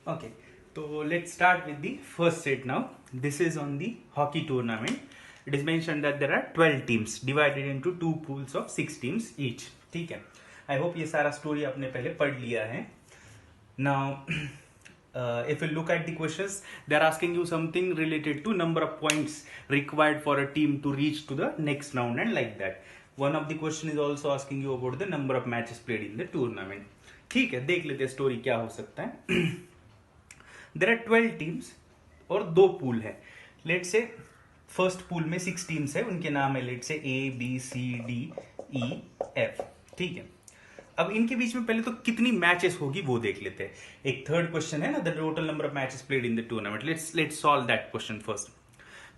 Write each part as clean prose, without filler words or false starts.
Okay, so let's start with the first set now. This is on the hockey tournament. It is mentioned that there are 12 teams divided into two pools of 6 teams each. ठीक है, I hope ये सारा story आपने पहले पढ़ लिया है. Now, if you look at the questions, they are asking you something related to number of points required for a team to reach to the next round and like that. One of the question is also asking you about the number of matches played in the tournament. ठीक है, देख लेते हैं story क्या हो सकता है. There are 12 teams और दो पूल है. लेट से फर्स्ट पूल में 6 टीम्स है, उनके नाम है let say A B C D E F. ठीक है, अब इनके बीच में पहले तो कितनी मैचेस होगी वो देख लेते हैं. एक थर्ड क्वेश्चन है ना, the total number of matches played in the tournament. Let's solve that question first.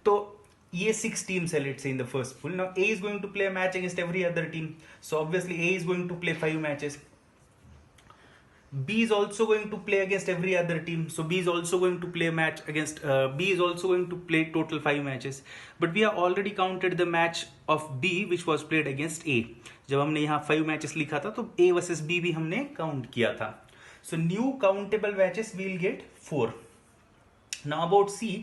तो ये 6 टीम्स है let's say in the first pool. Now A is going to play a match against every other team, so obviously A is going to play 5 matches. B is also going to play against every other team, so B is also going to play a match against B is also going to play total 5 matches. But we have already counted the match of B which was played against A. जब हमने यहाँ 5 matches लिखा था तो A versus B भी हमने count किया था. So new countable matches we will get 4. Now about C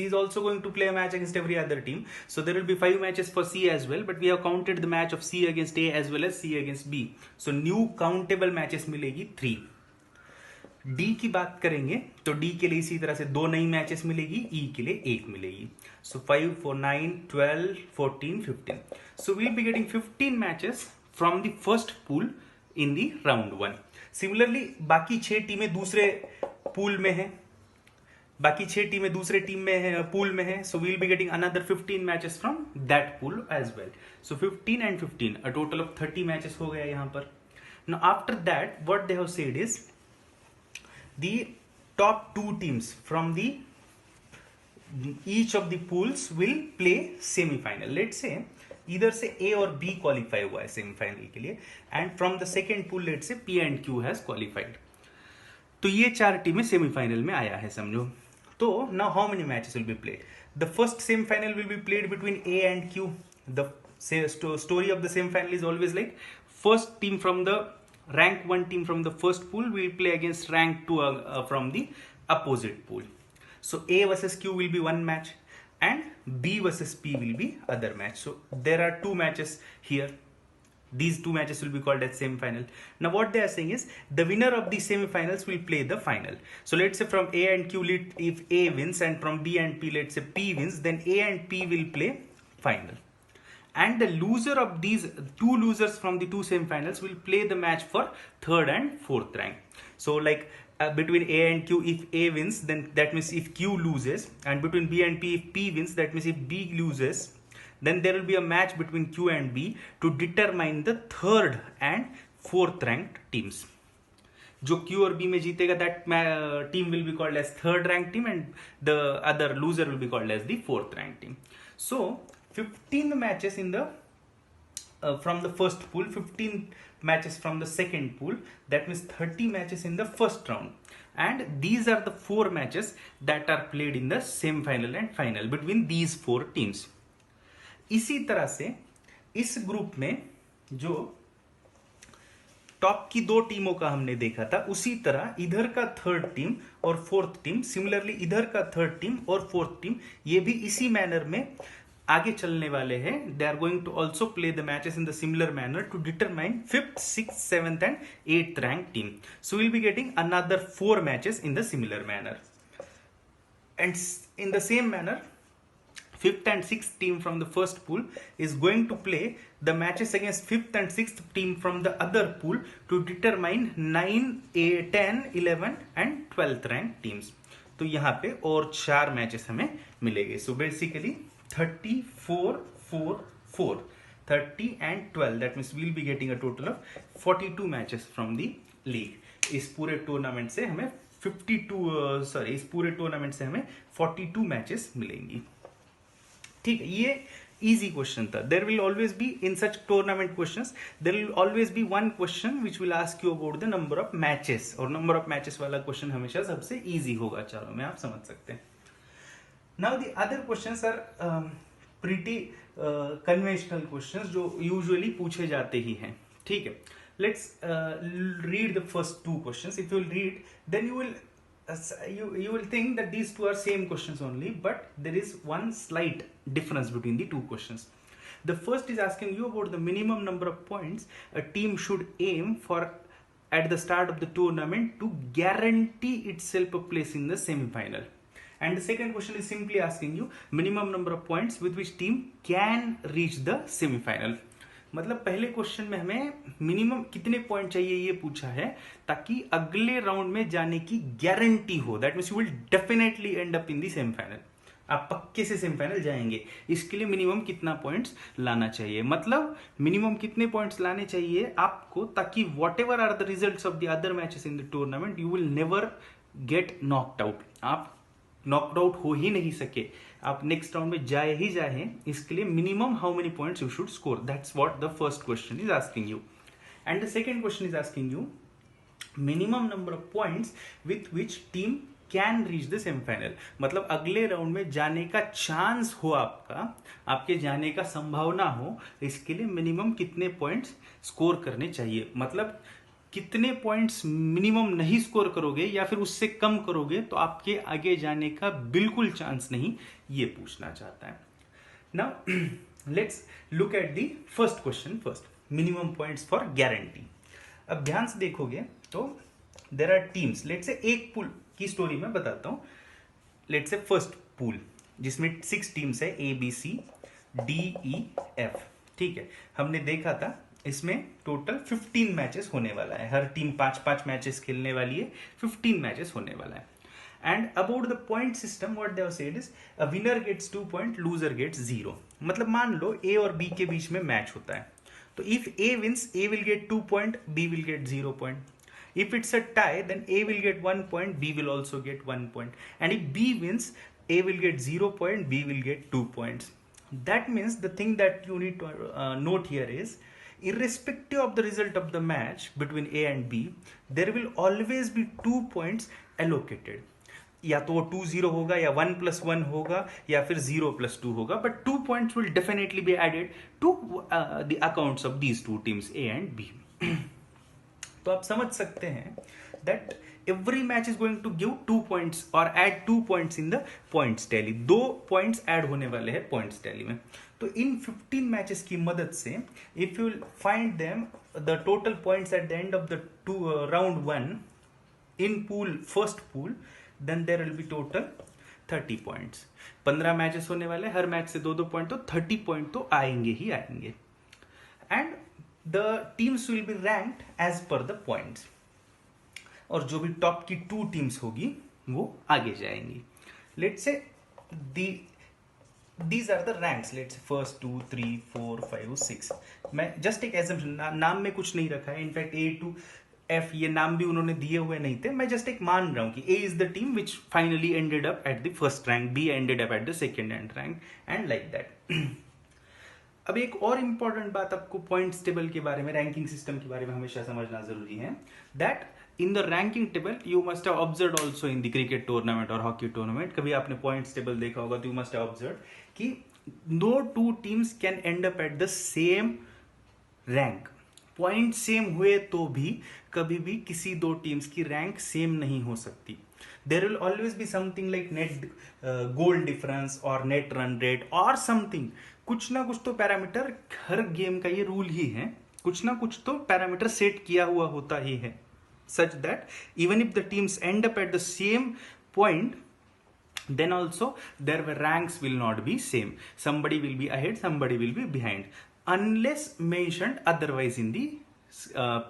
is also going to play a match against every other team, so there will be 5 matches for C as well, but we have counted the match of C against A as well as C against B, so new countable matches मिलेगी 3. D की बात करेंगे तो D के लिए इसी तरह से 2 नई मैचेस मिलेगी, ई के लिए 1 मिलेगी. So 5 4 9 12 14 15. So we will be getting 15 matches from the first pool in the round 1. Similarly बाकी 6 टीमें दूसरे पूल में हैं, बाकी 6 टीमें दूसरे टीम में है, पूल में है. So we will be getting another 15 matches from that pool as well. So 15 and 15, a total of 30 matches हो गया यहां पर. Now after that what they have said is the top 2 teams from the each of the pools will play semi-final. Let's say इधर से A और B qualify हुआ है semifinal के लिए, and from the second pool let say P and Q has qualified. तो ये 4 टीमें सेमीफाइनल में आया है समझो. तो now how many matches will be played? The first semifinal will be played between A and Q. The story of the semifinal is always like first team from the rank 1 team from the first pool will play against rank 2 from the opposite pool. So A versus Q will be one match and B versus P will be other match. So there are 2 matches here. These 2 matches will be called as semi-final. Now what they are saying is the winner of the semi-finals will play the final. So let's say from A and Q, if A wins, and from B and P, let's say P wins, then A and P will play final. And the loser of these 2 losers from the 2 semi-finals will play the match for 3rd and 4th rank. So like between A and Q, if A wins, then that means if Q loses, and between B and P, if P wins, that means if B loses, then there will be a match between Q and B to determine the 3rd and 4th ranked teams. जो Q और B में जीतेगा, that team will be called as 3rd ranked team, and the other loser will be called as the 4th ranked team. So 15 matches in the from the first pool, 15 matches from the second pool, that means 30 matches in the first round, and these are the 4 matches that are played in the semi final and final between these 4 teams. इसी तरह से इस group में जो top की 2 टीमों का हमने देखा था, उसी तरह इधर का 3rd टीम और 4th टीम, सिमिलरली इधर का 3rd टीम और 4th टीम, ये भी इसी मैनर में आगे चलने वाले हैं. They are going to also play the matches in the similar manner to determine 5th 6th 7th and 8th rank team. So will be getting another 4 matches in the similar manner, and in the same manner 5th and 6th team from the first pool is going to play the matches against 5th and 6th team from the other pool to determine 9, 8, 10, 11 and 12th rank teams. तो यहाँ पे और 4 matches हमें मिलेंगे. So basically 30 4 4 4 30 and 12, that means we'll be getting a total of 42 matches from the league. इस पूरे tournament से हमें इस पूरे टूर्नामेंट से हमें 42 मैचेस मिलेंगी. ठीक है, ये इजी क्वेश्चन था. There will always be in such tournament questions, there will always B one question which will ask you about the number of matches, और नंबर ऑफ मैचेस वाला क्वेश्चन हमेशा सबसे इजी होगा चारों में, आप समझ सकते हैं. Now the other questions are pretty conventional questions जो यूजुअली पूछे जाते ही हैं. ठीक है, let's read the first 2 questions. If you will read, then you will you will think that these two are same questions only, but there is one slight difference between the two questions. The first is asking you about the minimum number of points a team should aim for at the start of the tournament to guarantee itself a place in the semi-final. And the second question is simply asking you minimum number of points with which team can reach the semi-final. मतलब पहले question में हमें minimum कितने point चाहिए ये पूछा है ताकि अगले राउंड में जाने की गारंटी हो, that means you will definitely and up in the semifinal, आप पक्के से सेमीफाइनल जाएंगे। इसके लिए मिनिमम कितना पॉइंट्स लाना चाहिए, मतलब मिनिमम कितने पॉइंट्स लाने चाहिए आपको ताकि whatever are the results of the other matches in the tournament you will never get knocked out, आप नॉकड आउट हो ही नहीं सके, आप नेक्स्ट राउंड में जाए ही जाए। इसके लिए minimum how many points you should score, that's what the first question is asking you. And the second question is asking you minimum number of points with which team can reach the semifinal, मतलब अगले round में जाने का chance हो, आपके जाने का संभावना हो, इसके लिए मिनिमम कितने पॉइंट्स स्कोर करने चाहिए, मतलब कितने पॉइंट्स मिनिमम नहीं स्कोर करोगे या फिर उससे कम करोगे तो आपके आगे जाने का बिल्कुल चांस नहीं, ये पूछना चाहता है। Now let's look at the first question first, minimum points for guarantee. अब ध्यान से देखोगे तो there are teams, let's say एक पूल की स्टोरी में बताता हूं, लेट्स से फर्स्ट पूल जिसमें 6 टीम्स है ABCDEF, ठीक है। हमने देखा था इसमें टोटल 15 मैचेस होने वाला है, हर टीम 5-5 मैचेस खेलने वाली है, 15 मैचेस होने वाला है। And about the point system what they have said is a winner gets 2 point, loser gets 0, मतलब मान लो A और B के बीच में मैच होता है, तो if A wins A will get 2 point, B will get 0 point. If it's a tie then A will get 1 point, B will also get 1 point, and if B wins A will get 0 point, B will get 2 points. That means the thing that you need to note here is irrespective of the result of the match between A and B, there will always be 2 points allocated. या तो 2-0 होगा या 1+1 होगा या फिर 0+2 होगा, but 2 points will definitely be added to the accounts of these two teams A and B. तो आप समझ सकते हैं that every match is going to give 2 points or add 2 points in the points tally, 2 points add होने वाले हैं points tally में। तो इन 15 मैचेस की मदद से if you find them the total points at the end of the round 1 in pool first pool, then there will be total 30 points. 15 matches होने वाले, हर मैच से 2-2 पॉइंट, तो 30 पॉइंट तो आएंगे ही आएंगे। And the teams will be ranked as per the points, और जो भी टॉप की 2 टीम्स होगी वो आगे जाएंगी। Let's say these are the ranks, let's say first 2 3 4 5 6, मैं जस्ट एक assumption, नाम में कुछ नहीं रखा है, इनफैक्ट A to F ये नाम भी उन्होंने दिए हुए नहीं थे, मैं जस्ट एक मान रहा हूं कि A is the team which finally ended up at the first rank, B ended up at the second rank and like that. अब एक और इंपॉर्टेंट बात आपको पॉइंट्स टेबल के बारे में, रैंकिंग सिस्टम के बारे में हमेशा समझना जरूरी है, that in the ranking table you must have observed also in the cricket tournament और हॉकी टूर्नामेंट, कभी आपने पॉइंट्स टेबल देखा होगा तो यू मस्ट हैव ऑब्जर्व्ड कि no 2 teams can end up at the same rank, point same हुए तो भी कभी भी किसी 2 टीम्स की रैंक सेम नहीं हो सकती। There will always be something like net goal difference और नेट रन रेट और समथिंग, कुछ ना कुछ तो पैरामीटर, हर गेम का ये रूल ही है, कुछ ना कुछ तो पैरामीटर सेट किया हुआ होता ही है, such that even if the teams end up at the same point, then also their ranks will not be same. Somebody will be ahead, somebody will be behind, unless mentioned otherwise in the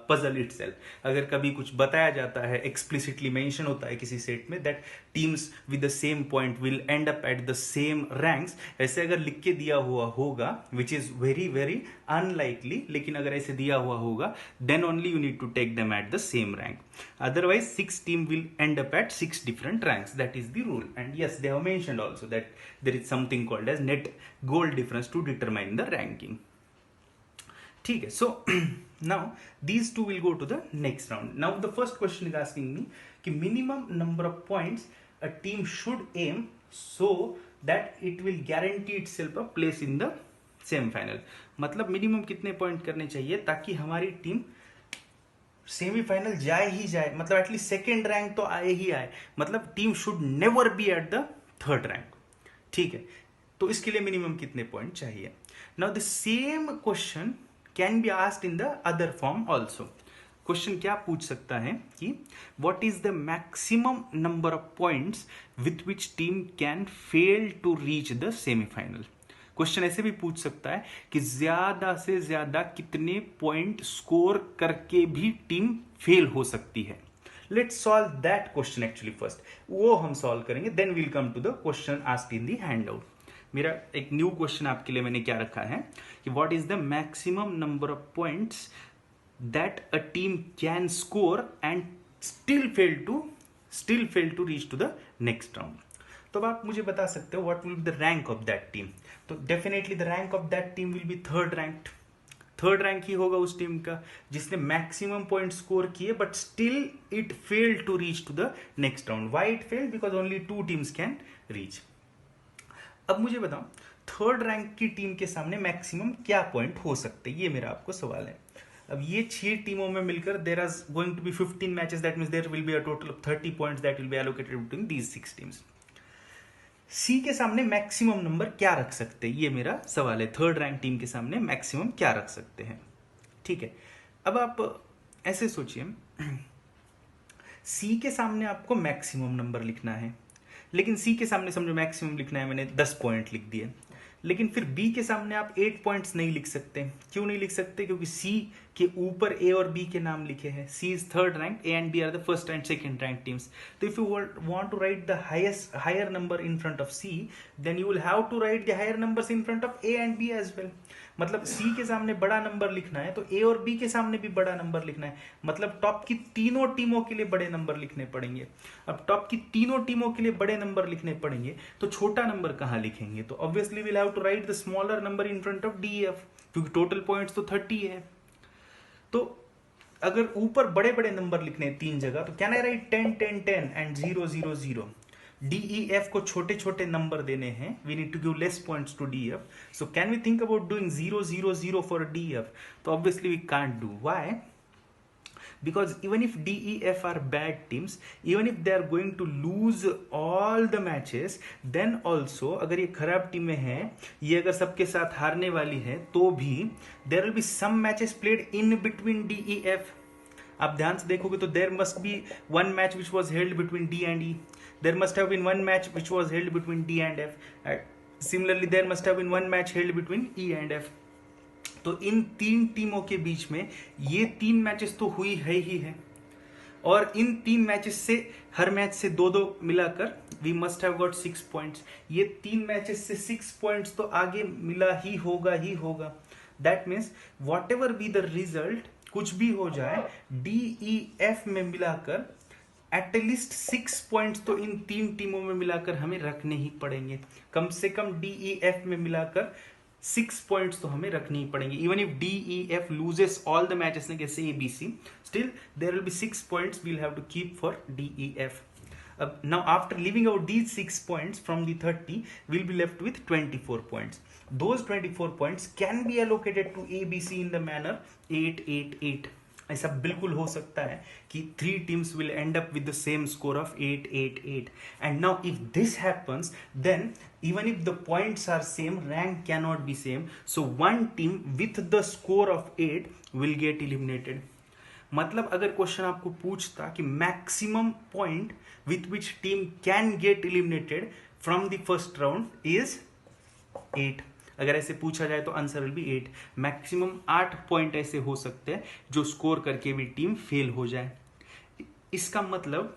puzzle itself. अगर कभी कुछ बताया जाता है, explicitly mention होता है किसी set में that teams with the same point will end up at the same ranks, ऐसे अगर लिख के दिया हुआ होगा, which is very very unlikely, लेकिन अगर ऐसे दिया हुआ होगा then only you need to take them at the same rank. Otherwise 6 team will end up at 6 different ranks. That is the rule. And yes, they have mentioned also that there is something called as net goal difference to determine the ranking. ठीक है, so now these two will go to the next round. Now the first question is asking me कि minimum number of points a team should aim so that it will guarantee itself a place in the semi-final. मतलब minimum कितने point करने चाहिए ताकि हमारी team semifinal जाए ही जाए, मतलब एटलीस्ट सेकेंड रैंक तो आए ही आए, मतलब team should never be at the third rank, ठीक है। तो इसके लिए मिनिमम कितने पॉइंट चाहिए? Now the same question can be asked in the other form also. Question क्या पूछ सकता है कि what is the maximum number of points with which team can fail to reach the semifinal. Question ऐसे भी पूछ सकता है कि ज्यादा से ज्यादा कितने पॉइंट स्कोर करके भी टीम फेल हो सकती है। Let's solve that question actually first, वो हम सॉल्व करेंगे, then will come to the question asked in the handout. मेरा एक न्यू क्वेश्चन आपके लिए मैंने क्या रखा है कि what is the maximum number of points that a team can score and still fail to reach to the next round. तो अब आप मुझे बता सकते हो what will be the rank of that team. तो definitely the rank of that team will be third rank ही होगा उस टीम का जिसने मैक्सिमम पॉइंट स्कोर किए, but still it failed to reach to the next round. Why it failed? Because only 2 teams can reach. अब मुझे बताओ थर्ड रैंक की टीम के सामने मैक्सिमम क्या पॉइंट हो सकते हैं, ये मेरा आपको सवाल है। अब ये 6 टीमों में मिलकर there are going to be 15 matches, that means there will be a total of 30 points that will be allocated between these 6 teams. C के सामने मैक्सिमम नंबर क्या रख सकते हैं, ये मेरा सवाल है। थर्ड रैंक टीम के सामने मैक्सिमम क्या रख सकते हैं, ठीक है। अब आप ऐसे सोचिए, सी के सामने आपको मैक्सिमम नंबर लिखना है, लेकिन सी के सामने समझो मैक्सिमम लिखना है, मैंने 10 पॉइंट लिख दिए, लेकिन फिर बी के सामने आप 8 पॉइंट्स नहीं लिख सकते। क्यों नहीं लिख सकते? क्योंकि सी के ऊपर ए और बी के नाम लिखे हैं। C is third rank, A and B are the first and second rank teams. तो if you want to write the higher number in front of C, then you will have to write the higher numbers in front of A and B as well. मतलब C के सामने बड़ा number लिखना है तो ए और B के सामने भी बड़ा नंबर लिखना है, मतलब टॉप की तीनों टीमों के लिए बड़े नंबर लिखने पड़ेंगे। अब टॉप की तीनों टीमों के लिए बड़े नंबर लिखने पड़ेंगे तो छोटा नंबर कहां लिखेंगे? तो obviously will have to write the smaller number in front of D F, क्योंकि टोटल पॉइंट्स तो 30 है। तो अगर ऊपर बड़े बड़े नंबर लिखने हैं 3 जगह, तो can I write 10 10 10 and 0 0 0। D E F को छोटे छोटे नंबर देने हैं, we need to give less points to D F. So can we think about doing 0 0 0 for D F? तो obviously we can't do. Why? Because even if D, E, F are bad teams, even if they are going to lose all the matches, then also अगर ये खराब टीमें हैं, ये अगर सबके साथ हारने वाली है, तो भी there will be some matches played in between D, E, F. आप ध्यान से देखोगे तो there must be one match which was held between D and E. There must have been one match which was held between D and F. Similarly, there must have been one match held between E and F. तो इन 3 टीमों के बीच में ये 3 matches तो हुई है ही है, और इन 3 मैचेस से हर मैच से 2-2 मिलाकर we must have got 6 points. ये 3 मैचेस से 6 पॉइंट्स तो आगे मिला ही होगा। That means what ever be the result, कुछ भी हो जाए, डी ई एफ में मिलाकर एटलीस्ट 6 पॉइंट्स तो इन 3 टीमों में मिलाकर हमें रखने ही पड़ेंगे। कम से कम डी ई एफ में मिलाकर 6 पॉइंट्स तो हमें रखनी ही पड़ेंगे। Even if D E F loses all the matches जैसे A B C, still there will be 6 points we will have to keep for D E F. अब now after leaving out these 6 points from the 30, we'll be left with 24 points. Those 24 points can be allocated to A, B, C in the manner 8 8 8. ऐसा बिल्कुल हो सकता है कि 3 teams will end up with the same score of 8 8 8. And now if this happens, then even if the points are same, rank cannot be same. So one team with the score of 8 will get eliminated. मतलब अगर question आपको पूछता कि maximum point with which team can get eliminated from the first round is 8, अगर ऐसे पूछा जाए तो answer will be 8। Maximum 8 point ऐसे हो सकते हैं जो स्कोर करके भी टीम फेल हो जाए। इसका मतलब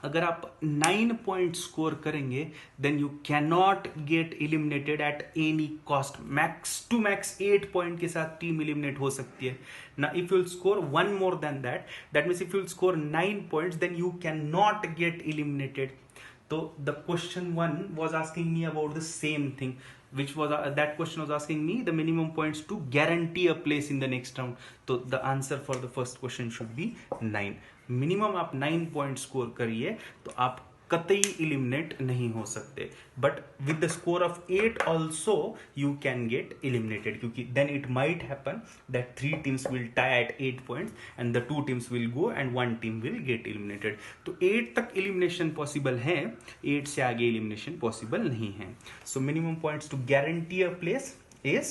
अगर आप 9 पॉइंट स्कोर करेंगे then you can not get eliminated at any cost. Max to max 8 point के साथ टीम एलिमिनेट हो सकती है ना। If you score 1 more than that means if you score 9 points then you can not get eliminated. तो the question 1 was asking me about the same thing, which was that question was asking me the minimum points to guarantee a place in the next round. So the answer for the first question should be 9. Minimum आप 9 point score करिए तो आप कतई eliminate नहीं हो सकते, but with the score of 8 also you can get eliminated, क्योंकि then it might happen that 3 teams will tie at 8 points and the 2 teams will go and 1 team will get eliminated. तो 8 तक elimination possible है, 8 से आगे elimination possible नहीं है. So minimum points to guarantee a place is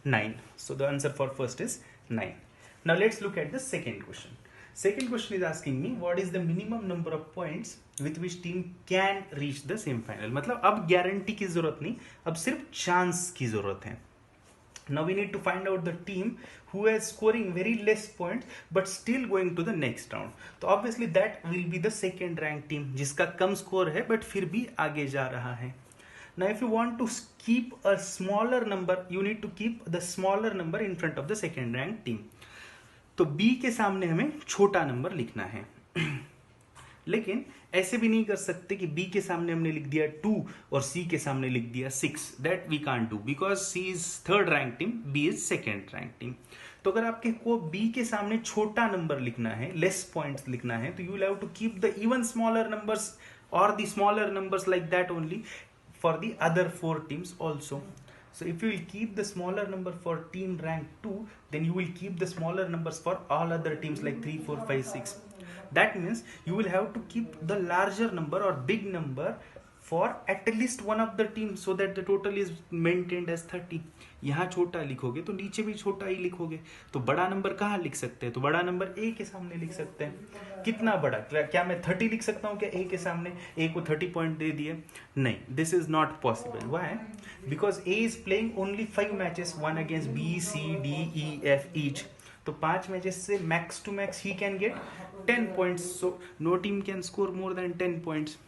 9. So the answer for first is 9. Now let's look at the second question. Second question is asking me what is the minimum number of points with which team can reach the semi-final. मतलब अब guarantee की जरूरत नहीं, अब सिर्फ chance की जरूरत है. Now we need to find out the team who is scoring very less points but still going to the next round. तो obviously that will be the second ranked team जिसका कम स्कोर है but फिर भी आगे जा रहा है. Now if you want to keep a smaller number, you need to keep the smaller number in front of the second ranked team. तो B के सामने हमें छोटा नंबर लिखना है. लेकिन ऐसे भी नहीं कर सकते कि B के सामने हमने लिख दिया 2 और C के सामने लिख दिया 6. That we can't do because C is third ranked team, B is second ranked team. तो अगर आपके को B के सामने छोटा नंबर लिखना है, लेस पॉइंट्स लिखना है, तो you will have to keep the even smaller numbers और the smaller numbers like that only for the other 4 teams also. So if you will keep the smaller number for team rank 2, then you will keep the smaller numbers for all other teams like 3, 4, 5, 6. That means you will have to keep the larger number or big number for at least one of the teams so that the total is maintained as 30. यहाँ छोटा लिखोगे तो नीचे भी छोटा ही लिखोगे, तो बड़ा नंबर कहाँ लिख सकते हैं? तो बड़ा नंबर A के सामने लिख सकते हैं. कितना बड़ा? क्या मैं 30 लिख सकता हूँ क्या A के सामने? A को 30 पॉइंट दे दिए? नहीं, this is not possible. Why? Because A is playing only 5 matches, 1 against B, C, D, E, F each. तो 5 मैचेस से max to max he can get 10 points. So no team can score more than 10 points.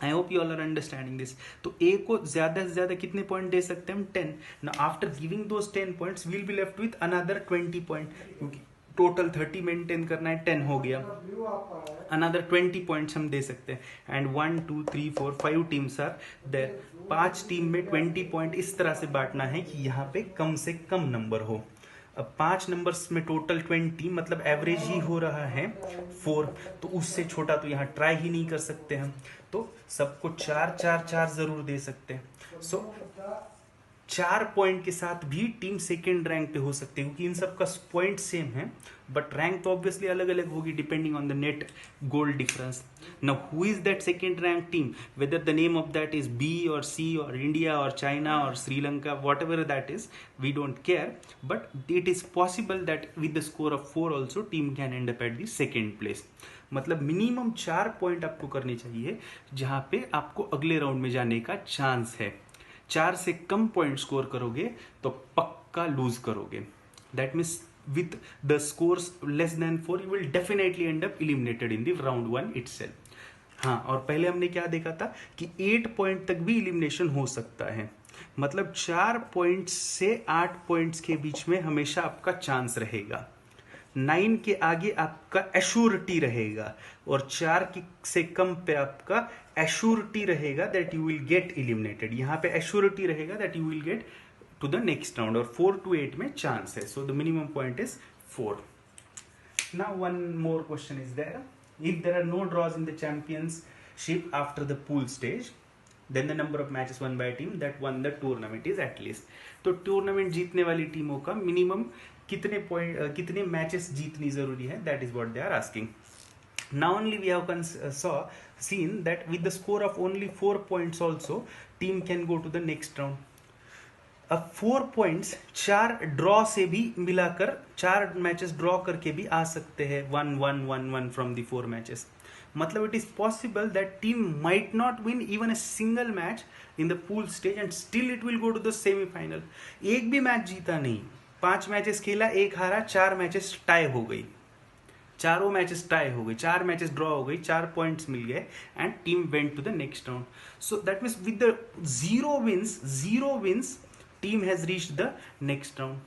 I hope you all are understanding this. तो A को ज्यादा से ज्यादा कितने point दे सकते हैं हम? 10. Now after giving those 10 points we'll be left with another 20 point, क्योंकि टोटल 30 मेंटेन करना है, 10 हो गया. अनदर 20 पॉइंट्स हम दे सकते हैं. And 1 2 3 4 5 teams are there. 5 team में 20 पॉइंट इस तरह से बांटना है कि यहाँ पे कम से कम नंबर हो. अब 5 नंबर्स में टोटल 20, मतलब एवरेज ही हो रहा है 4. तो उससे छोटा तो यहाँ ट्राई ही नहीं कर सकते हम. तो सबको 4 4 4 जरूर दे सकते हैं. सो 4 पॉइंट के साथ भी टीम सेकेंड रैंक पे हो सकते हैं, क्योंकि इन सब का पॉइंट सेम है, बट रैंक तो ऑब्वियसली अलग अलग होगी depending on the net goal difference. Now who is that second rank team? Whether the name of that is B और C और इंडिया और चाइना और Sri Lanka, whatever that is, we don't care, but it is possible that with the score of 4 also team can end up at the second place. मतलब minimum 4 point आपको करने चाहिए जहां पे आपको अगले राउंड में जाने का चांस है. 4 से कम पॉइंट स्कोर करोगे तो पक्का लूज करोगे. That means with the scores less than 4 you will definitely and up eliminated in the round 1 itself. हाँ, और पहले हमने क्या देखा था कि 8 पॉइंट तक भी इलिमिनेशन हो सकता है. मतलब 4 पॉइंट्स से 8 पॉइंट्स के बीच में हमेशा आपका चांस रहेगा. 9 के आगे आपका एश्योरिटी रहेगा और 4 से कम पे आपका एश्योरिटी रहेगा that you will get eliminated. यहाँ पे एश्योरिटी रहेगा that you will get to the next round, और 4 to 8 में चांस है. So the minimum point is 4. Now one more question is there. If there are no draws in the championship after the pool stage, then the number of matches won by a team that won the tournament is at least. तो tournament जीतने वाली टीमों का minimum कितने matches जीतनी जरूरी है, that is what they are asking. Now only we have seen that with the score of only 4 points also team can go to the next round. अब 4 पॉइंट्स 4 ड्रॉ से भी मिलाकर 4 मैचेस ड्रॉ करके भी आ सकते हैं 1-1-1-1 फ्रॉम द 4 मैचेस. मतलब it is possible that team might not win even a single match in the pool stage and still it will go to the semifinal. एक भी मैच जीता नहीं, 5 मैचेस खेला, 1 हारा, 4 मैचेस टाई हो गई, चारों मैचेस टाई हो गई, 4 मैचेस ड्रॉ हो गई, 4 पॉइंट्स मिल गए and team went to the next round. So that means with the zero wins team has reached the next round.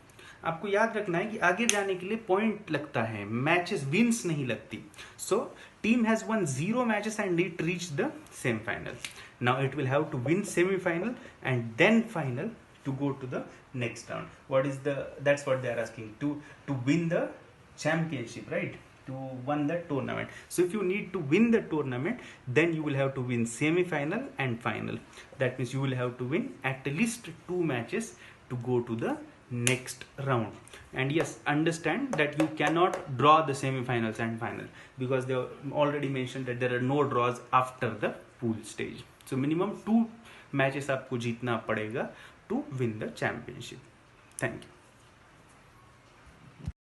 आपको याद रखना है कि आगे जाने के लिए पॉइंट लगता है, मैचेस विंस नहीं लगती. So team has won 0 matches and it reach the semifinal. Now it will have to win semifinal and then final to go to the next round. That's what they are asking, to win the championship, right? you won the tournament. So if you need to win the tournament, then you will have to win semi-final and final. That means you will have to win at least 2 matches to go to the next round. And yes, understand that you cannot draw the semi-finals and final, because they already mentioned that there are no draws after the pool stage. So minimum 2 matches आपको जीतना पड़ेगा to win the championship. Thank you.